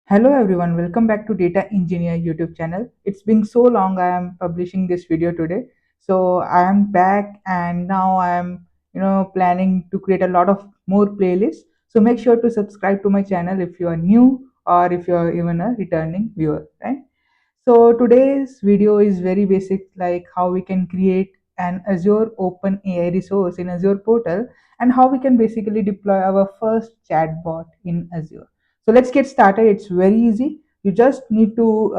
Hello everyone, welcome back to Data Engineer YouTube channel. It's been so long I am publishing this video today. So I am back and now I am planning to create a lot of more playlists. So make sure to subscribe to my channel if you are new or if you are even a returning viewer, right? So today's video is very basic, like how we can create an Azure OpenAI resource in Azure portal and how we can basically deploy our first chatbot in Azure. So let's get started. It's very easy. You just need to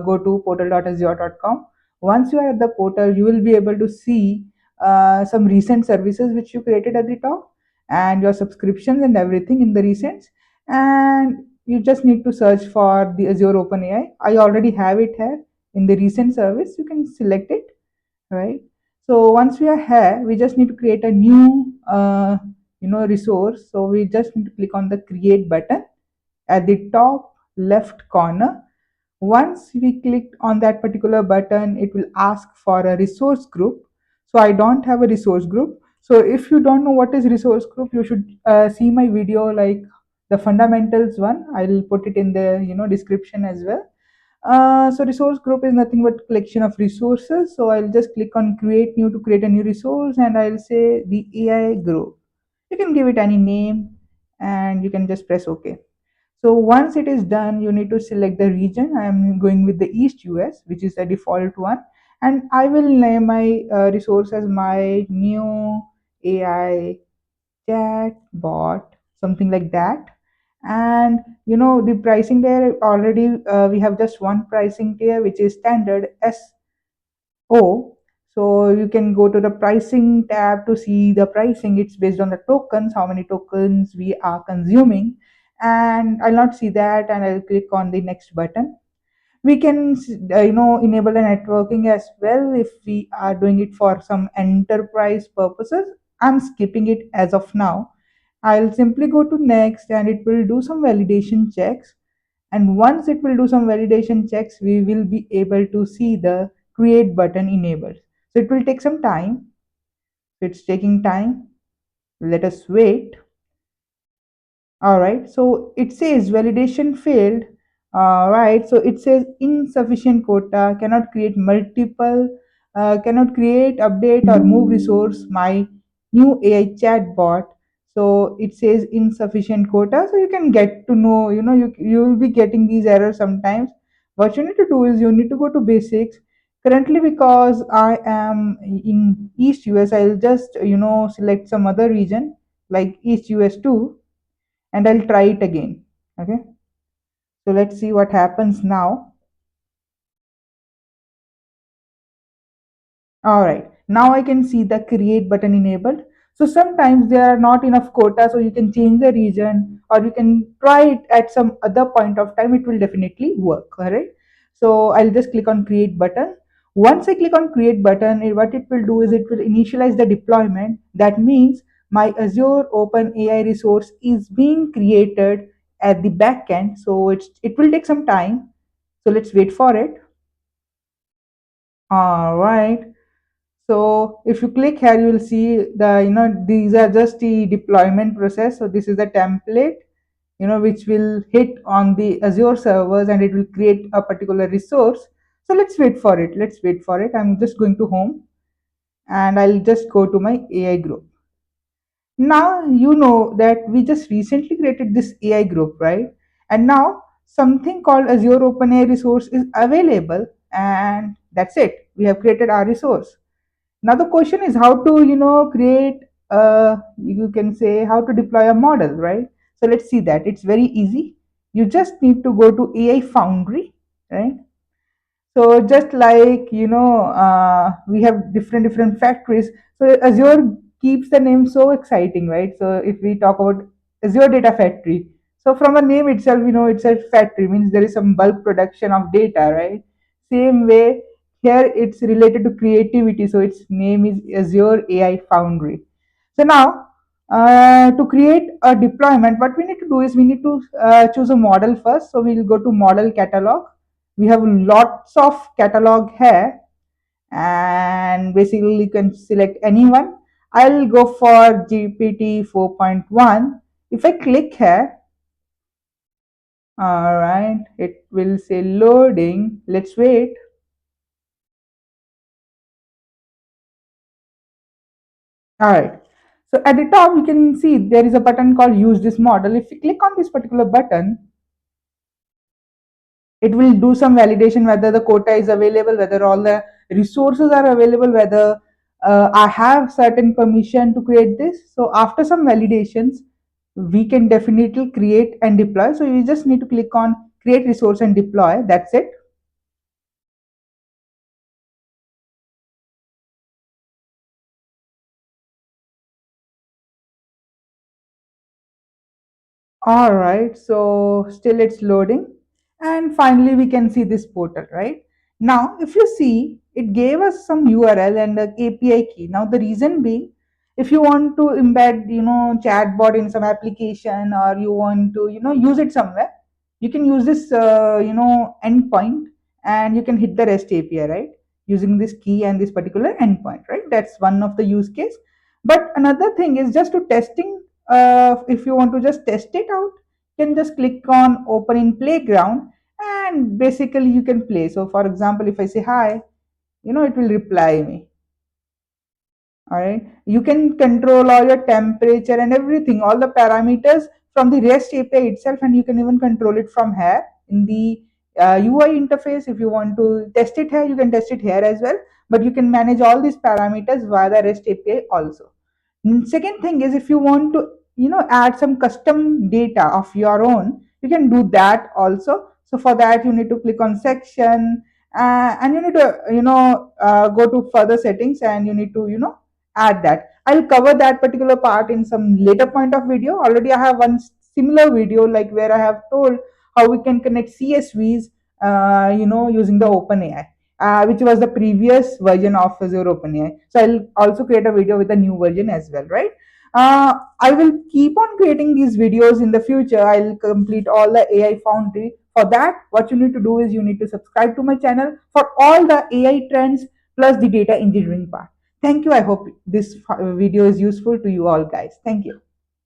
go to portal.azure.com. Once you are at the portal, you will be able to see some recent services which you created at the top and your subscriptions and everything in the recents. And you just need to search for the Azure OpenAI. I already have it here in the recent service. You can select it, right? So once we are here, we just need to create a new, resource. So we just need to click on the create button at the top left corner. Once we click on that particular button, it will ask for a resource group. So I don't have a resource group. So if you don't know what is resource group, you should see my video, like the fundamentals one. I'll put it in the description as well. So resource group is nothing but collection of resources. So I'll just click on create new to create a new resource, and I'll say the AI group. You can give it any name and you can just press OK. So once it is done, you need to select the region. I am going with the East US, which is the default one. And I will name my resource as my new AI chat bot, something like that. And the pricing there already, we have just one pricing tier, which is standard SO. So you can go to the pricing tab to see the pricing. It's based on the tokens, how many tokens we are consuming. And I'll not see that, and I'll click on the next button. We can enable the networking as well if we are doing it for some enterprise purposes. I'm skipping it as of now. I'll simply go to next and it will do some validation checks. And once it will do some validation checks, we will be able to see the create button enabled. So it will take some time. It's taking time. Let us wait. All right, so it says validation failed. All right, so it says insufficient quota, cannot create multiple, cannot create, update, or move resource. My new AI chatbot. So it says insufficient quota. So you can get to know, you will be getting these errors sometimes. What you need to do is you need to go to basics. Currently, because I am in East US, I'll just select some other region like East US too, and I'll try it again. Okay, so let's see what happens now. All right, now I can see the create button enabled. So sometimes there are not enough quota, so you can change the region or you can try it at some other point of time. It will definitely work. All right, so I'll just click on create button. Once I click on create button, what it will do is it will initialize the deployment. That means my Azure OpenAI resource is being created at the backend. So it will take some time. So let's wait for it. All right. So if you click here, you will see these are just the deployment process. So this is the template, which will hit on the Azure servers and it will create a particular resource. So let's wait for it. Let's wait for it. I'm just going to home and I'll just go to my AI group. Now you know that we just recently created this AI group, right? And now something called Azure OpenAI resource is available, and that's it. We have created our resource. Now the question is how to create, you can say, how to deploy a model, right? So let's see that. It's very easy. You just need to go to AI Foundry, right? So just like we have different factories. So Azure keeps the name so exciting, right? So if we talk about Azure Data Factory, so from a name itself, it's a factory, means there is some bulk production of data, right? Same way here, it's related to creativity, so its name is Azure AI Foundry. So now, to create a deployment, what we need to do is we need to choose a model first. So we'll go to model catalog. We have lots of catalog here, and basically you can select anyone. I'll go for GPT 4.1. If I click here, All right, it will say loading. Let's wait. All right. So at the top, you can see there is a button called use this model. If you click on this particular button, it will do some validation whether the quota is available, whether all the resources are available, whether I have certain permission to create this. So after some validations, we can definitely create and deploy. So you just need to click on create resource and deploy. That's it. All right, so still it's loading. And finally, we can see this portal, right? Now, if you see, it gave us some URL and a API key. Now, the reason being, if you want to embed, chatbot in some application, or you want to, use it somewhere, you can use this, endpoint, and you can hit the REST API, right? Using this key and this particular endpoint, right? That's one of the use case. But another thing is just to testing, if you want to just test it out, you can just click on open in playground, and basically you can play. So for example, if I say hi, it will reply me. All right, you can control all your temperature and everything, all the parameters from the REST API itself, and you can even control it from here in the UI interface. If you want to test it here, you can test it here as well, but you can manage all these parameters via the REST API also. Second thing is, if you want to add some custom data of your own, you can do that also. So for that, you need to click on section, and you need to go to further settings, and you need to add that. I'll cover that particular part in some later point of video. Already I have one similar video, like where I have told how we can connect CSVs using the OpenAI, which was the previous version of Azure OpenAI. So I'll also create a video with a new version as well, right? I will keep on creating these videos in the future. I'll complete all the AI Foundry. For that, what you need to do is you need to subscribe to my channel for all the AI trends plus the data engineering part. Thank you. I hope this video is useful to you all, guys. Thank you.